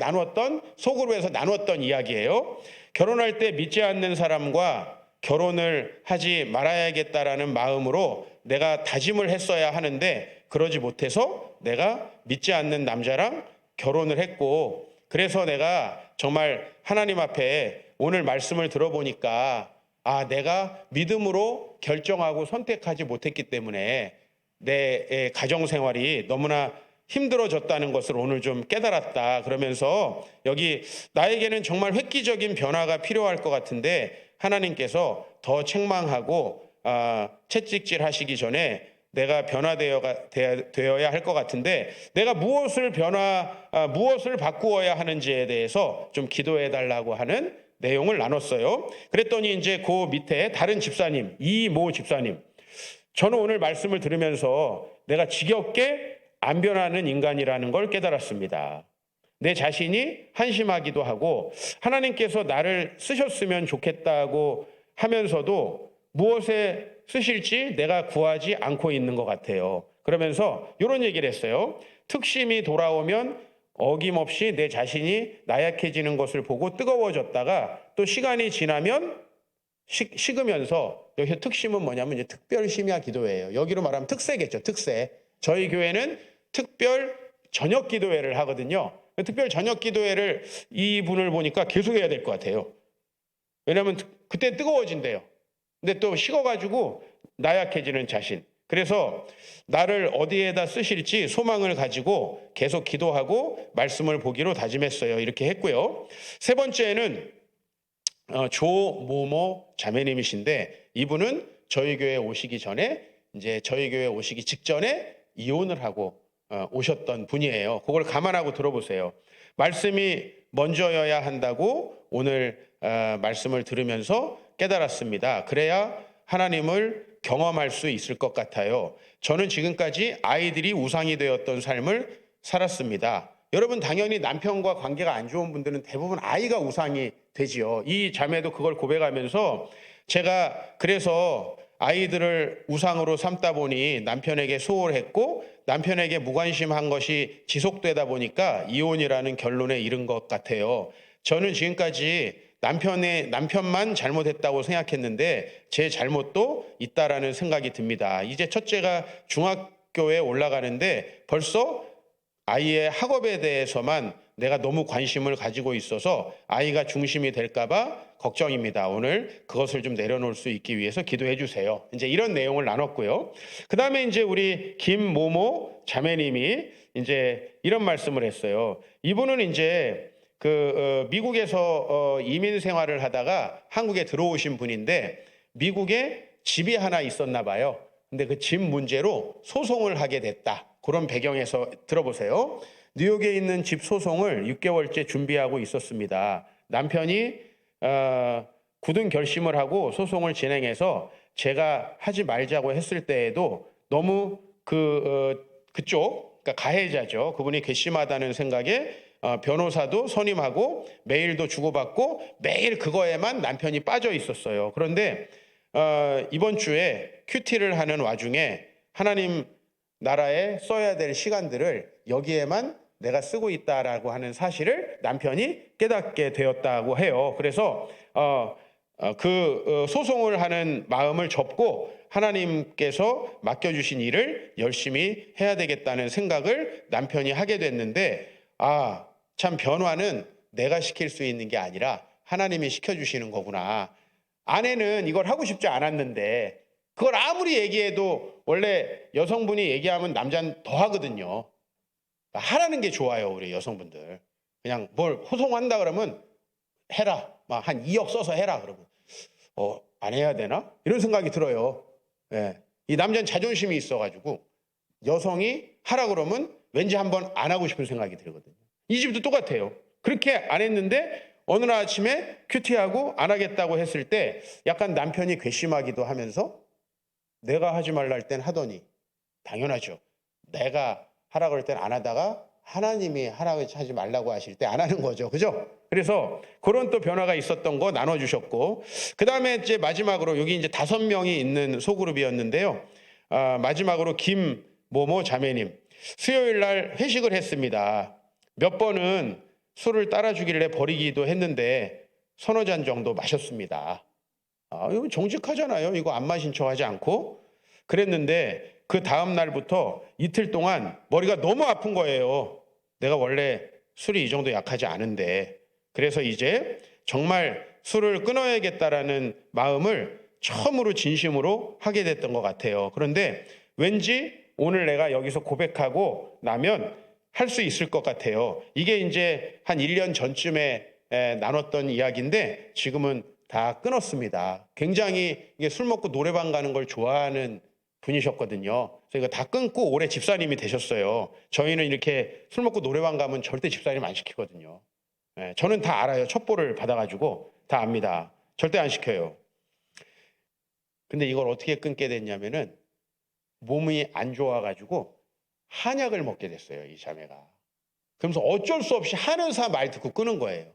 A: 소그룹에서 나눴던 이야기예요. 결혼할 때 믿지 않는 사람과 결혼을 하지 말아야겠다라는 마음으로 내가 다짐을 했어야 하는데 그러지 못해서 내가 믿지 않는 남자랑 결혼을 했고, 그래서 내가 정말 하나님 앞에 오늘 말씀을 들어보니까 내가 믿음으로 결정하고 선택하지 못했기 때문에 내 가정생활이 너무나 힘들어졌다는 것을 오늘 좀 깨달았다. 그러면서 여기 나에게는 정말 획기적인 변화가 필요할 것 같은데 하나님께서 더 책망하고 채찍질 하시기 전에 내가 변화되어야 할 것 같은데 내가 무엇을 바꾸어야 하는지에 대해서 좀 기도해 달라고 하는 내용을 나눴어요. 그랬더니 이제 그 밑에 다른 집사님, 이모 집사님, 저는 오늘 말씀을 들으면서 내가 지겹게 안 변하는 인간이라는 걸 깨달았습니다. 내 자신이 한심하기도 하고 하나님께서 나를 쓰셨으면 좋겠다고 하면서도 무엇에 쓰실지 내가 구하지 않고 있는 것 같아요. 그러면서 이런 얘기를 했어요. 특심이 돌아오면 어김없이 내 자신이 나약해지는 것을 보고 뜨거워졌다가 또 시간이 지나면 식으면서, 여기서 특심은 뭐냐면 이제 특별 심야 기도회예요. 여기로 말하면 특세겠죠. 특세. 저희 교회는 특별 저녁 기도회를 하거든요. 특별 저녁 기도회를 이분을 보니까 계속 해야 될 것 같아요. 왜냐하면 그때 뜨거워진대요. 근데 또 식어가지고 나약해지는 자신. 그래서 나를 어디에다 쓰실지 소망을 가지고 계속 기도하고 말씀을 보기로 다짐했어요. 이렇게 했고요. 3번째는 조모모 자매님이신데, 이분은 저희 교회 오시기 전에 이제 저희 교회 오시기 직전에 이혼을 하고 오셨던 분이에요. 그걸 감안하고 들어보세요. 말씀이 먼저여야 한다고 오늘 말씀을 들으면서 깨달았습니다. 그래야 하나님을 경험할 수 있을 것 같아요. 저는 지금까지 아이들이 우상이 되었던 삶을 살았습니다. 여러분, 당연히 남편과 관계가 안 좋은 분들은 대부분 아이가 우상이 되지요. 이 자매도 그걸 고백하면서 제가 그래서 아이들을 우상으로 삼다 보니 남편에게 소홀했고 남편에게 무관심한 것이 지속되다 보니까 이혼이라는 결론에 이른 것 같아요. 저는 지금까지 남편만 잘못했다고 생각했는데 제 잘못도 있다라는 생각이 듭니다. 이제 첫째가 중학교에 올라가는데 벌써 아이의 학업에 대해서만 내가 너무 관심을 가지고 있어서 아이가 중심이 될까봐 걱정입니다. 오늘 그것을 좀 내려놓을 수 있기 위해서 기도해 주세요. 이제 이런 내용을 나눴고요. 그 다음에 이제 우리 김모모 자매님이 이제 이런 말씀을 했어요. 이분은 이제 미국에서 이민 생활을 하다가 한국에 들어오신 분인데 미국에 집이 하나 있었나 봐요. 근데 그 집 문제로 소송을 하게 됐다. 그런 배경에서 들어보세요. 뉴욕에 있는 집 소송을 6개월째 준비하고 있었습니다. 남편이 굳은 결심을 하고 소송을 진행해서 제가 하지 말자고 했을 때에도 너무 그쪽 그러니까 가해자죠. 그분이 괘씸하다는 생각에 변호사도 선임하고 메일도 주고받고 매일 그거에만 남편이 빠져 있었어요. 그런데 이번 주에 큐티를 하는 와중에 하나님 나라에 써야 될 시간들을 여기에만 내가 쓰고 있다라고 하는 사실을 남편이 깨닫게 되었다고 해요. 그래서 소송을 하는 마음을 접고 하나님께서 맡겨주신 일을 열심히 해야 되겠다는 생각을 남편이 하게 됐는데, 참 변화는 내가 시킬 수 있는 게 아니라 하나님이 시켜주시는 거구나. 아내는 이걸 하고 싶지 않았는데 그걸 아무리 얘기해도 원래 여성분이 얘기하면 남자는 더 하거든요. 하라는 게 좋아요, 우리 여성분들. 그냥 뭘 호송한다 그러면 해라. 막 한 2억 써서 해라. 그러면 안 해야 되나? 이런 생각이 들어요. 예. 이 남자는 자존심이 있어가지고 여성이 하라 그러면 왠지 한번 안 하고 싶은 생각이 들거든요. 이 집도 똑같아요. 그렇게 안 했는데 어느 날 아침에 큐티하고 안 하겠다고 했을 때 약간 남편이 괘씸하기도 하면서 내가 하지 말라 할 땐 하더니, 당연하죠. 내가 하라 그럴 땐 안 하다가 하나님이 하라고 하지 말라고 하실 때 안 하는 거죠. 그죠? 그래서 그런 또 변화가 있었던 거 나눠주셨고, 그 다음에 이제 마지막으로 여기 이제 5명이 있는 소그룹이었는데요. 마지막으로 김모모 자매님. 수요일 날 회식을 했습니다. 몇 번은 술을 따라주길래 버리기도 했는데 서너 잔 정도 마셨습니다. 이거 정직하잖아요. 이거 안 마신 척 하지 않고. 그랬는데 그 다음 날부터 이틀 동안 머리가 너무 아픈 거예요. 내가 원래 술이 이 정도 약하지 않은데. 그래서 이제 정말 술을 끊어야겠다라는 마음을 처음으로 진심으로 하게 됐던 것 같아요. 그런데 왠지 오늘 내가 여기서 고백하고 나면 할 수 있을 것 같아요. 이게 이제 한 1년 전쯤에 나눴던 이야기인데 지금은 다 끊었습니다. 굉장히 이게 술 먹고 노래방 가는 걸 좋아하는 분이셨거든요. 그래서 이거 다 끊고 올해 집사님이 되셨어요. 저희는 이렇게 술 먹고 노래방 가면 절대 집사님 안 시키거든요. 저는 다 알아요. 첩보를 받아가지고 다 압니다. 절대 안 시켜요. 근데 이걸 어떻게 끊게 됐냐면은 몸이 안 좋아가지고 한약을 먹게 됐어요, 이 자매가. 그러면서 어쩔 수 없이 한의사 말 듣고 끊은 거예요.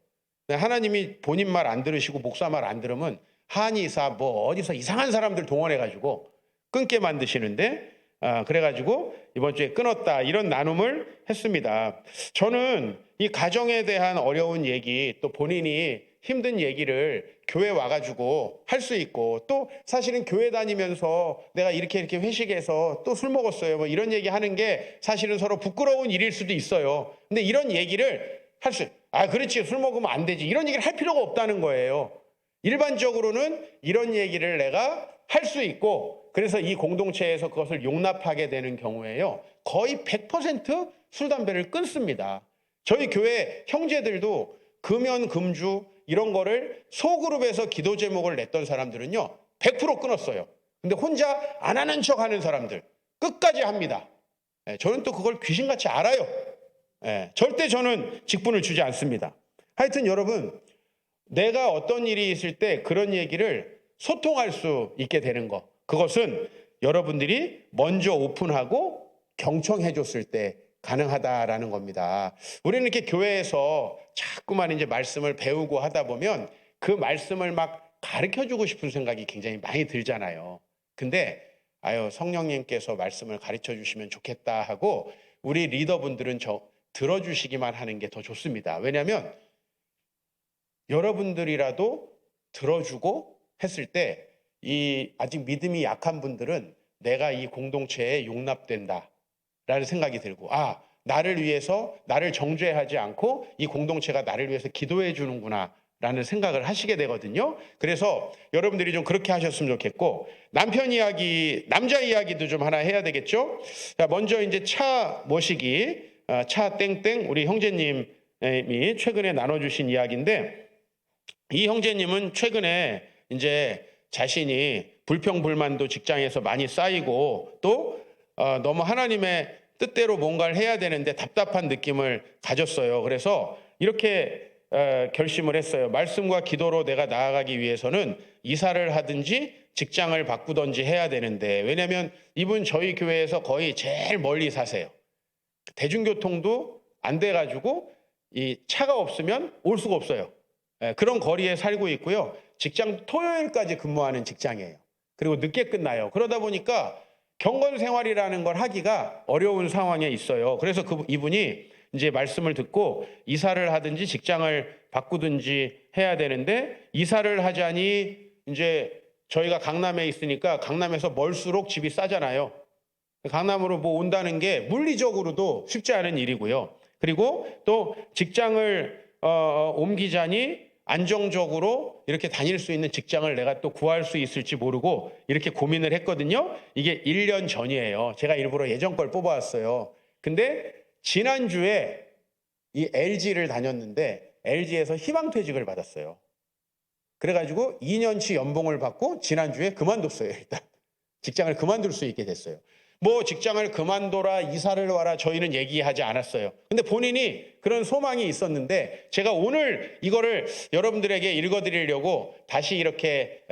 A: 하나님이 본인 말 안 들으시고 목사 말 안 들으면 한의사 뭐 어디서 이상한 사람들 동원해가지고 끊게 만드시는데, 그래가지고 이번 주에 끊었다, 이런 나눔을 했습니다. 저는 이 가정에 대한 어려운 얘기, 또 본인이 힘든 얘기를 교회 와가지고 할 수 있고, 또 사실은 교회 다니면서 내가 이렇게 회식해서 또 술 먹었어요, 뭐 이런 얘기 하는 게 사실은 서로 부끄러운 일일 수도 있어요. 근데 이런 얘기를 그렇지, 술 먹으면 안 되지, 이런 얘기를 할 필요가 없다는 거예요. 일반적으로는 이런 얘기를 내가 할 수 있고, 그래서 이 공동체에서 그것을 용납하게 되는 경우에요, 거의 100% 술, 담배를 끊습니다. 저희 교회 형제들도 금연, 금주 이런 거를 소그룹에서 기도 제목을 냈던 사람들은요 100% 끊었어요. 근데 혼자 안 하는 척 하는 사람들 끝까지 합니다. 저는 또 그걸 귀신같이 알아요. 절대 저는 직분을 주지 않습니다. 하여튼 여러분, 내가 어떤 일이 있을 때 그런 얘기를 소통할 수 있게 되는 것, 그것은 여러분들이 먼저 오픈하고 경청해 줬을 때 가능하다라는 겁니다. 우리는 이렇게 교회에서 자꾸만 이제 말씀을 배우고 하다 보면 그 말씀을 막 가르쳐 주고 싶은 생각이 굉장히 많이 들잖아요. 근데 성령님께서 말씀을 가르쳐 주시면 좋겠다 하고 우리 리더분들은 들어주시기만 하는 게 더 좋습니다. 왜냐하면 여러분들이라도 들어주고 했을 때 이 아직 믿음이 약한 분들은 내가 이 공동체에 용납된다 라는 생각이 들고, 나를 위해서 나를 정죄하지 않고 이 공동체가 나를 위해서 기도해 주는구나 라는 생각을 하시게 되거든요. 그래서 여러분들이 좀 그렇게 하셨으면 좋겠고, 남자 이야기도 좀 하나 해야 되겠죠. 자, 먼저 이제 차 모시기, 차 땡땡, 우리 형제님이 최근에 나눠주신 이야기인데, 이 형제님은 최근에 이제 자신이 불평불만도 직장에서 많이 쌓이고 또 너무 하나님의 뜻대로 뭔가를 해야 되는데 답답한 느낌을 가졌어요. 그래서 이렇게 결심을 했어요. 말씀과 기도로 내가 나아가기 위해서는 이사를 하든지 직장을 바꾸든지 해야 되는데, 왜냐하면 이분 저희 교회에서 거의 제일 멀리 사세요. 대중교통도 안 돼가지고 이 차가 없으면 올 수가 없어요. 그런 거리에 살고 있고요. 직장 토요일까지 근무하는 직장이에요. 그리고 늦게 끝나요. 그러다 보니까 경건 생활이라는 걸 하기가 어려운 상황에 있어요. 그래서 이분이 이제 말씀을 듣고 이사를 하든지 직장을 바꾸든지 해야 되는데, 이사를 하자니 이제 저희가 강남에 있으니까 강남에서 멀수록 집이 싸잖아요. 강남으로 뭐 온다는 게 물리적으로도 쉽지 않은 일이고요. 그리고 또 직장을 옮기자니 안정적으로 이렇게 다닐 수 있는 직장을 내가 또 구할 수 있을지 모르고 이렇게 고민을 했거든요. 이게 1년 전이에요. 제가 일부러 예전 걸 뽑아왔어요. 근데 지난주에 이 LG를 다녔는데 LG에서 희망퇴직을 받았어요. 그래가지고 2년치 연봉을 받고 지난주에 그만뒀어요. 일단 직장을 그만둘 수 있게 됐어요. 뭐 직장을 그만둬라, 이사를 와라, 저희는 얘기하지 않았어요. 근데 본인이 그런 소망이 있었는데 제가 오늘 이거를 여러분들에게 읽어드리려고 다시 이렇게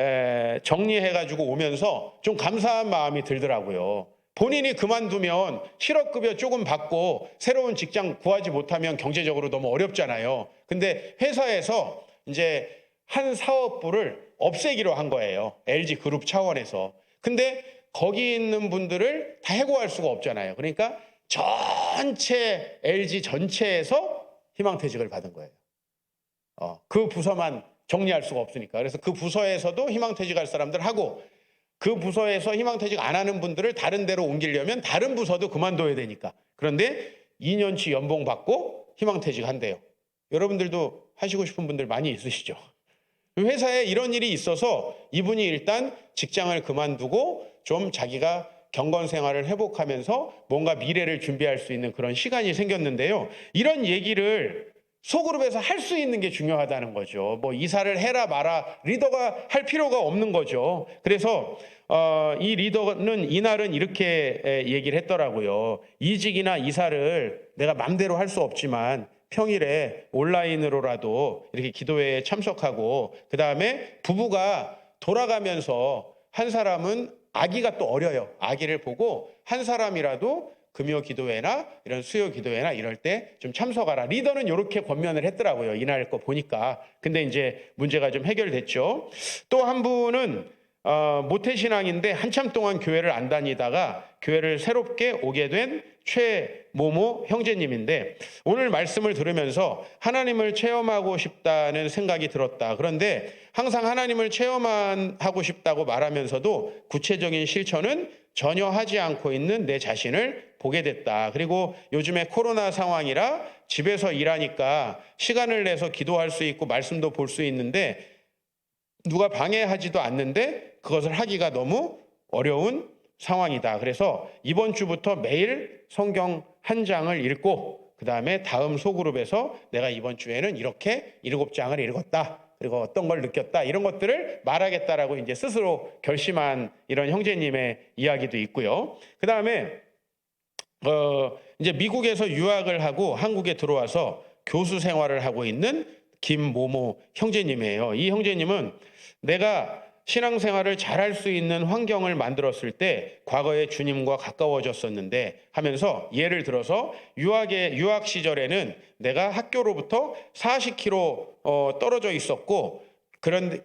A: 정리해가지고 오면서 좀 감사한 마음이 들더라고요. 본인이 그만두면 실업급여 조금 받고 새로운 직장 구하지 못하면 경제적으로 너무 어렵잖아요. 근데 회사에서 이제 한 사업부를 없애기로 한 거예요. LG 그룹 차원에서. 근데 거기 있는 분들을 다 해고할 수가 없잖아요. 그러니까 전체 LG 전체에서 희망퇴직을 받은 거예요. 그 부서만 정리할 수가 없으니까. 그래서 그 부서에서도 희망퇴직할 사람들 하고, 그 부서에서 희망퇴직 안 하는 분들을 다른 데로 옮기려면 다른 부서도 그만둬야 되니까. 그런데 2년치 연봉 받고 희망퇴직 한대요. 여러분들도 하시고 싶은 분들 많이 있으시죠? 회사에 이런 일이 있어서 이분이 일단 직장을 그만두고 좀 자기가 경건 생활을 회복하면서 뭔가 미래를 준비할 수 있는 그런 시간이 생겼는데요. 이런 얘기를 소그룹에서 할 수 있는 게 중요하다는 거죠. 뭐 이사를 해라 마라 리더가 할 필요가 없는 거죠. 그래서 이 리더는 이날은 이렇게 얘기를 했더라고요. 이직이나 이사를 내가 맘대로 할 수 없지만 평일에 온라인으로라도 이렇게 기도회에 참석하고, 그 다음에 부부가 돌아가면서 한 사람은 아기가 또 어려요. 아기를 보고 한 사람이라도 금요 기도회나 이런 수요 기도회나 이럴 때 좀 참석하라. 리더는 이렇게 권면을 했더라고요. 이날 거 보니까. 근데 이제 문제가 좀 해결됐죠. 또 한 분은 모태신앙인데 한참 동안 교회를 안 다니다가 교회를 새롭게 오게 된 최모모 형제님인데, 오늘 말씀을 들으면서 하나님을 체험하고 싶다는 생각이 들었다. 그런데 항상 하나님을 체험하고 싶다고 말하면서도 구체적인 실천은 전혀 하지 않고 있는 내 자신을 보게 됐다. 그리고 요즘에 코로나 상황이라 집에서 일하니까 시간을 내서 기도할 수 있고 말씀도 볼 수 있는데 누가 방해하지도 않는데 그것을 하기가 너무 어려운 상황이다. 그래서 이번 주부터 매일 성경 한 장을 읽고, 그 다음에 다음 소그룹에서 내가 이번 주에는 이렇게 7장을 읽었다, 그리고 어떤 걸 느꼈다, 이런 것들을 말하겠다라고 이제 스스로 결심한 이런 형제님의 이야기도 있고요. 그 다음에 이제 미국에서 유학을 하고 한국에 들어와서 교수 생활을 하고 있는 김모모 형제님이에요. 이 형제님은 내가 신앙생활을 잘할 수 있는 환경을 만들었을 때 과거에 주님과 가까워졌었는데 하면서 예를 들어서 유학 시절에는 내가 학교로부터 40km 떨어져 있었고 그런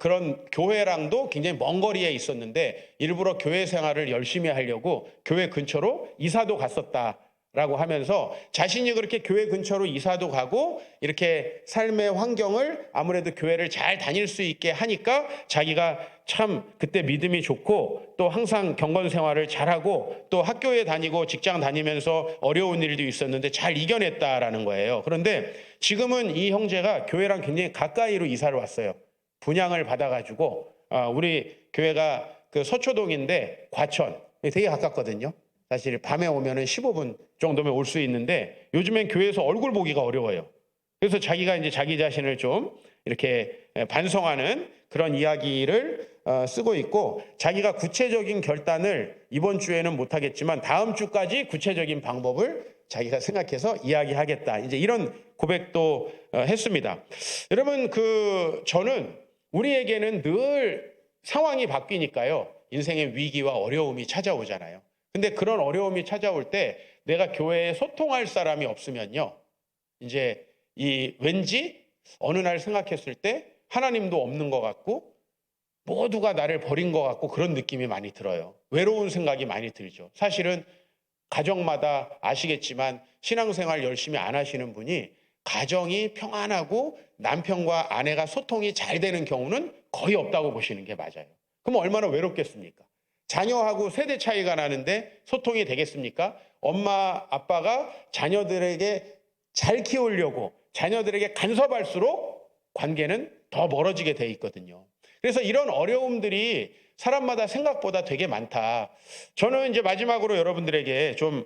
A: 교회랑도 굉장히 먼 거리에 있었는데 일부러 교회 생활을 열심히 하려고 교회 근처로 이사도 갔었다라고 하면서, 자신이 그렇게 교회 근처로 이사도 가고 이렇게 삶의 환경을 아무래도 교회를 잘 다닐 수 있게 하니까 자기가 참 그때 믿음이 좋고 또 항상 경건 생활을 잘하고 또 학교에 다니고 직장 다니면서 어려운 일도 있었는데 잘 이겨냈다라는 거예요. 그런데 지금은 이 형제가 교회랑 굉장히 가까이로 이사를 왔어요. 분양을 받아가지고 우리 교회가 그 서초동인데 과천 되게 가깝거든요. 사실 밤에 오면은 15분 정도면 올 수 있는데 요즘엔 교회에서 얼굴 보기가 어려워요. 그래서 자기가 이제 자기 자신을 좀 이렇게 반성하는 그런 이야기를 쓰고 있고, 자기가 구체적인 결단을 이번 주에는 못하겠지만 다음 주까지 구체적인 방법을 자기가 생각해서 이야기하겠다, 이제 이런 고백도 했습니다. 여러분, 저는 우리에게는 늘 상황이 바뀌니까요 인생의 위기와 어려움이 찾아오잖아요. 근데 그런 어려움이 찾아올 때 내가 교회에 소통할 사람이 없으면요, 이제 이 왠지 어느 날 생각했을 때 하나님도 없는 것 같고 모두가 나를 버린 것 같고 그런 느낌이 많이 들어요. 외로운 생각이 많이 들죠. 사실은 가정마다 아시겠지만 신앙생활 열심히 안 하시는 분이 가정이 평안하고 남편과 아내가 소통이 잘 되는 경우는 거의 없다고 보시는 게 맞아요. 그럼 얼마나 외롭겠습니까? 자녀하고 세대 차이가 나는데 소통이 되겠습니까? 엄마, 아빠가 자녀들에게 잘 키우려고 자녀들에게 간섭할수록 관계는 더 멀어지게 돼 있거든요. 그래서 이런 어려움들이 사람마다 생각보다 되게 많다. 저는 이제 마지막으로 여러분들에게 좀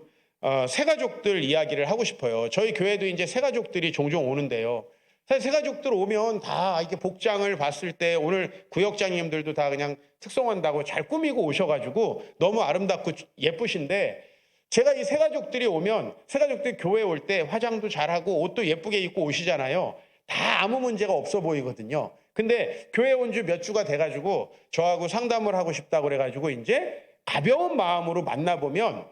A: 새가족들 이야기를 하고 싶어요. 저희 교회도 이제 새가족들이 종종 오는데요. 사실 새가족들 오면 다 이렇게 복장을 봤을 때 오늘 구역장님들도 다 그냥 특송한다고 잘 꾸미고 오셔가지고 너무 아름답고 예쁘신데, 제가 이 새가족들이 오면 새가족들 교회 올 때 화장도 잘하고 옷도 예쁘게 입고 오시잖아요. 다 아무 문제가 없어 보이거든요. 근데 교회 온 지 몇 주가 돼가지고 저하고 상담을 하고 싶다고 그래가지고 이제 가벼운 마음으로 만나보면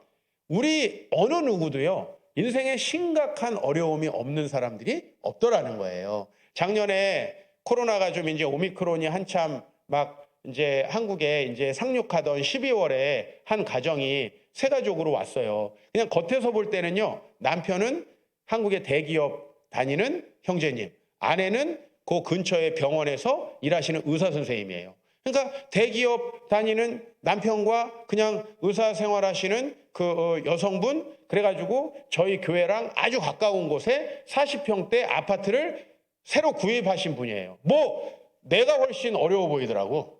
A: 우리 어느 누구도요, 인생에 심각한 어려움이 없는 사람들이 없더라는 거예요. 작년에 코로나가 좀 이제 오미크론이 한참 막 이제 한국에 이제 상륙하던 12월에 한 가정이 세 가족으로 왔어요. 그냥 겉에서 볼 때는요, 남편은 한국의 대기업 다니는 형제님, 아내는 그 근처의 병원에서 일하시는 의사 선생님이에요. 그러니까 대기업 다니는 남편과 그냥 의사 생활하시는 그 여성분, 그래가지고 저희 교회랑 아주 가까운 곳에 40평대 아파트를 새로 구입하신 분이에요. 뭐 내가 훨씬 어려워 보이더라고.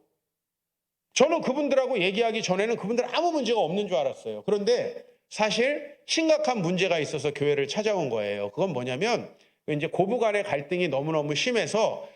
A: 저는 그분들하고 얘기하기 전에는 그분들 아무 문제가 없는 줄 알았어요. 그런데 사실 심각한 문제가 있어서 교회를 찾아온 거예요. 그건 뭐냐면 이제 고부간의 갈등이 너무너무 심해서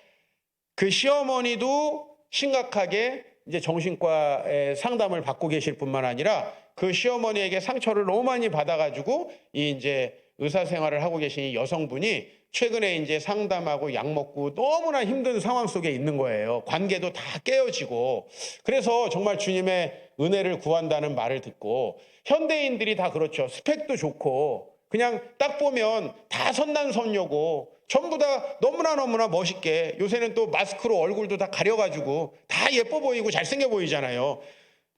A: 그 시어머니도 심각하게 이제 정신과에 상담을 받고 계실 뿐만 아니라 그 시어머니에게 상처를 너무 많이 받아가지고 이 이제 의사 생활을 하고 계신 이 여성분이 최근에 이제 상담하고 약 먹고 너무나 힘든 상황 속에 있는 거예요. 관계도 다 깨어지고. 그래서 정말 주님의 은혜를 구한다는 말을 듣고, 현대인들이 다 그렇죠. 스펙도 좋고 그냥 딱 보면 다 선남선녀고 전부 다 너무나 멋있게, 요새는 또 마스크로 얼굴도 다 가려가지고 다 예뻐 보이고 잘생겨 보이잖아요.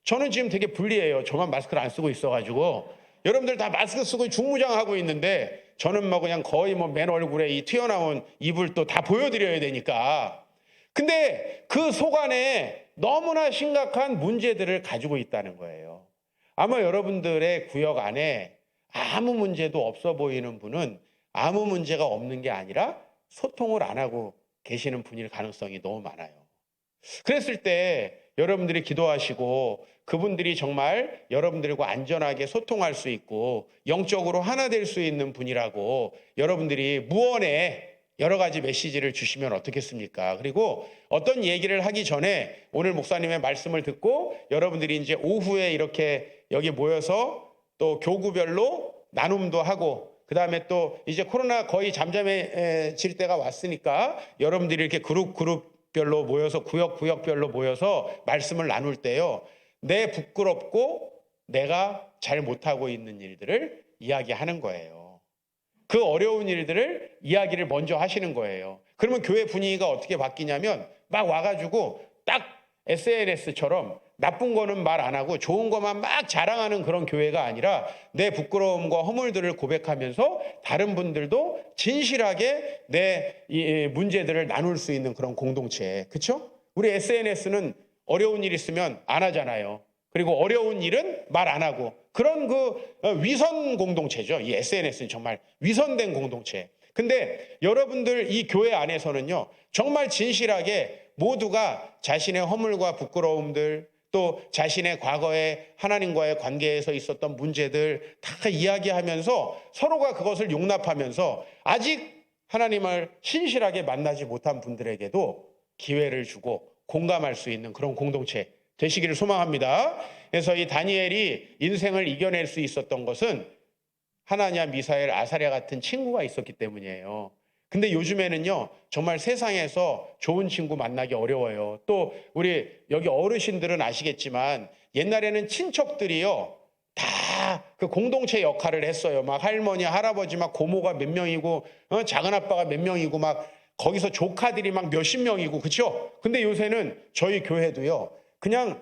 A: 저는 지금 되게 불리해요. 저만 마스크를 안 쓰고 있어가지고. 여러분들 다 마스크 쓰고 중무장하고 있는데 저는 뭐 그냥 거의 뭐 맨 얼굴에 이 튀어나온 이불 또 다 보여드려야 되니까. 근데 그 속 안에 너무나 심각한 문제들을 가지고 있다는 거예요. 아마 여러분들의 구역 안에 아무 문제도 없어 보이는 분은 아무 문제가 없는 게 아니라 소통을 안 하고 계시는 분일 가능성이 너무 많아요. 그랬을 때 여러분들이 기도하시고 그분들이 정말 여러분들과 안전하게 소통할 수 있고 영적으로 하나 될 수 있는 분이라고 여러분들이 무언에 여러 가지 메시지를 주시면 어떻겠습니까? 그리고 어떤 얘기를 하기 전에 오늘 목사님의 말씀을 듣고 여러분들이 이제 오후에 이렇게 여기 모여서 또 교구별로 나눔도 하고, 그 다음에 또 이제 코로나 거의 잠잠해질 때가 왔으니까 여러분들이 이렇게 그룹별로 모여서 구역별로 모여서 말씀을 나눌 때요, 내 부끄럽고 내가 잘 못하고 있는 일들을 이야기하는 거예요. 그 어려운 일들을 이야기를 먼저 하시는 거예요. 그러면 교회 분위기가 어떻게 바뀌냐면 막 와가지고 딱 SNS처럼 나쁜 거는 말 안 하고 좋은 것만 막 자랑하는 그런 교회가 아니라 내 부끄러움과 허물들을 고백하면서 다른 분들도 진실하게 내 이 문제들을 나눌 수 있는 그런 공동체. 그렇죠? 우리 SNS는 어려운 일 있으면 안 하잖아요. 그리고 어려운 일은 말 안 하고 그런 그 위선 공동체죠. 이 SNS는 정말 위선된 공동체. 근데 여러분들 이 교회 안에서는요, 정말 진실하게 모두가 자신의 허물과 부끄러움들, 또 자신의 과거에 하나님과의 관계에서 있었던 문제들 다 이야기하면서 서로가 그것을 용납하면서 아직 하나님을 신실하게 만나지 못한 분들에게도 기회를 주고 공감할 수 있는 그런 공동체 되시기를 소망합니다. 그래서 이 다니엘이 인생을 이겨낼 수 있었던 것은 하나냐, 미사엘, 아사랴 같은 친구가 있었기 때문이에요. 근데 요즘에는요, 정말 세상에서 좋은 친구 만나기 어려워요. 또 우리 여기 어르신들은 아시겠지만 옛날에는 친척들이요, 다 다 그 공동체 역할을 했어요. 막 할머니, 할아버지, 막 고모가 몇 명이고, 작은 아빠가 몇 명이고, 막 거기서 조카들이 막 몇십 명이고, 그렇죠? 근데 요새는 저희 교회도요, 그냥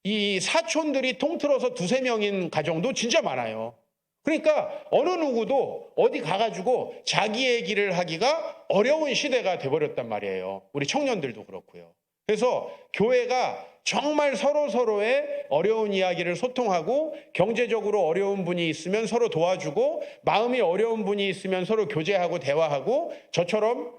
A: 이 사촌들이 통틀어서 두세 명인 가정도 진짜 많아요. 그러니까 어느 누구도 어디 가가지고 자기 얘기를 하기가 어려운 시대가 돼버렸단 말이에요. 우리 청년들도 그렇고요. 그래서 교회가 정말 서로서로의 어려운 이야기를 소통하고, 경제적으로 어려운 분이 있으면 서로 도와주고, 마음이 어려운 분이 있으면 서로 교제하고 대화하고, 저처럼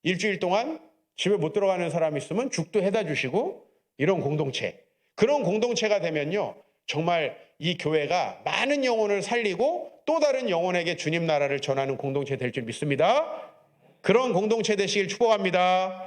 A: 일주일 동안 집에 못 들어가는 사람 있으면 죽도 해다 주시고, 이런 공동체, 그런 공동체가 되면요, 정말 이 교회가 많은 영혼을 살리고 또 다른 영혼에게 주님 나라를 전하는 공동체 될 줄 믿습니다. 그런 공동체 되시길 축복합니다.